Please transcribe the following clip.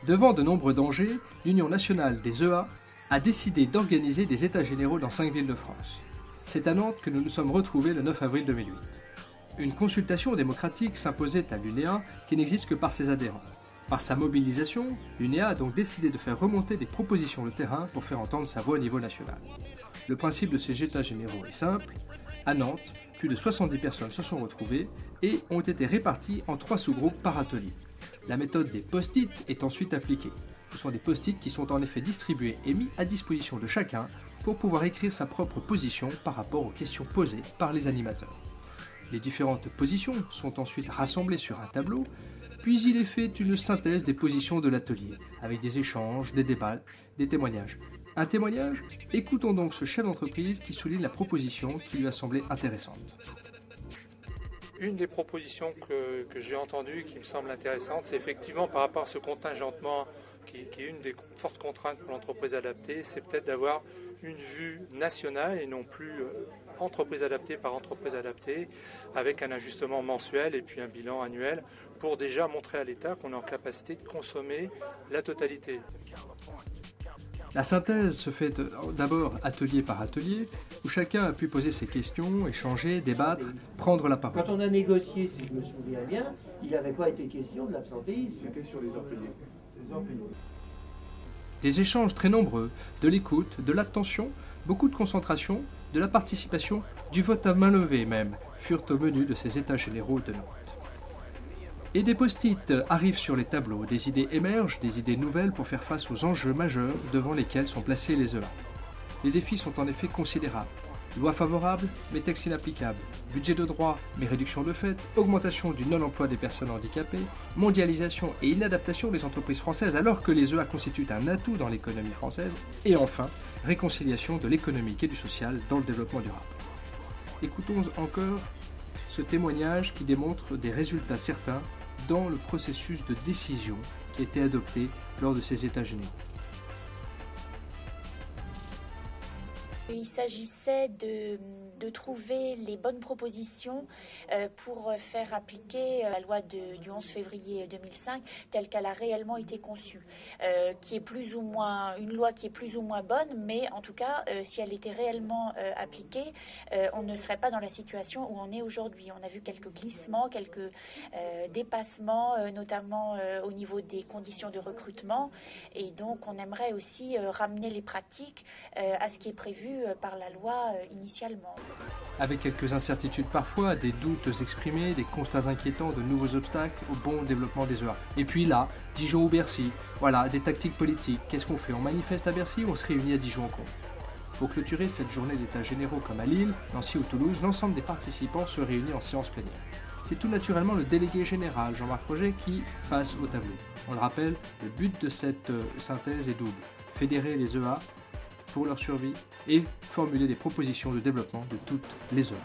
Devant de nombreux dangers, l'Union nationale des EA a décidé d'organiser des états généraux dans 5 villes de France. C'est à Nantes que nous nous sommes retrouvés le 9 avril 2008. Une consultation démocratique s'imposait à l'UNEA qui n'existe que par ses adhérents. Par sa mobilisation, l'UNEA a donc décidé de faire remonter des propositions de terrain pour faire entendre sa voix au niveau national. Le principe de ces états généraux est simple. À Nantes, plus de 70 personnes se sont retrouvées et ont été réparties en 3 sous-groupes par atelier. La méthode des post-it est ensuite appliquée. Ce sont des post-it qui sont en effet distribués et mis à disposition de chacun pour pouvoir écrire sa propre position par rapport aux questions posées par les animateurs. Les différentes positions sont ensuite rassemblées sur un tableau, puis il est fait une synthèse des positions de l'atelier, avec des échanges, des débats, des témoignages. Un témoignage? Écoutons donc ce chef d'entreprise qui souligne la proposition qui lui a semblé intéressante. Une des propositions que j'ai entendues et qui me semble intéressante, c'est effectivement par rapport à ce contingentement qui est une des fortes contraintes pour l'entreprise adaptée, c'est peut-être d'avoir une vue nationale et non plus entreprise adaptée par entreprise adaptée, avec un ajustement mensuel et puis un bilan annuel pour déjà montrer à l'État qu'on est en capacité de consommer la totalité. La synthèse se fait d'abord atelier par atelier, où chacun a pu poser ses questions, échanger, débattre, prendre la parole. Quand on a négocié, si je me souviens bien, il n'avait pas été question de l'absentéisme. C'était sur les heures payées. Des échanges très nombreux, de l'écoute, de l'attention, beaucoup de concentration, de la participation, du vote à main levée même, furent au menu de ces états généraux de Nantes. Et des post-it arrivent sur les tableaux, des idées émergent, des idées nouvelles pour faire face aux enjeux majeurs devant lesquels sont placés les EA. Les défis sont en effet considérables. Loi favorable, mais texte inapplicable. Budget de droit, mais réduction de fait. Augmentation du non-emploi des personnes handicapées. Mondialisation et inadaptation des entreprises françaises alors que les EA constituent un atout dans l'économie française. Et enfin, réconciliation de l'économique et du social dans le développement durable. Écoutons encore ce témoignage qui démontre des résultats certains dans le processus de décision qui a été adopté lors de ces états généraux. Il s'agissait de trouver les bonnes propositions pour faire appliquer la loi du 11 février 2005 telle qu'elle a réellement été conçue, qui est plus ou moins une loi qui est plus ou moins bonne, mais en tout cas, si elle était réellement appliquée, on ne serait pas dans la situation où on est aujourd'hui. On a vu quelques glissements, quelques dépassements, notamment au niveau des conditions de recrutement, et donc on aimerait aussi ramener les pratiques à ce qui est prévu par la loi initialement. Avec quelques incertitudes parfois, des doutes exprimés, des constats inquiétants, de nouveaux obstacles au bon développement des EA. Et puis là, Dijon ou Bercy, voilà, des tactiques politiques. Qu'est-ce qu'on fait? On manifeste à Bercy ou on se réunit à Dijon en compte? Pour clôturer cette journée d'états généraux comme à Lille, Nancy ou Toulouse, l'ensemble des participants se réunit en séance plénière. C'est tout naturellement le délégué général, Jean-Marc Froget, qui passe au tableau. On le rappelle, le but de cette synthèse est double. Fédérer les EA pour leur survie et formuler des propositions de développement de toutes les EA.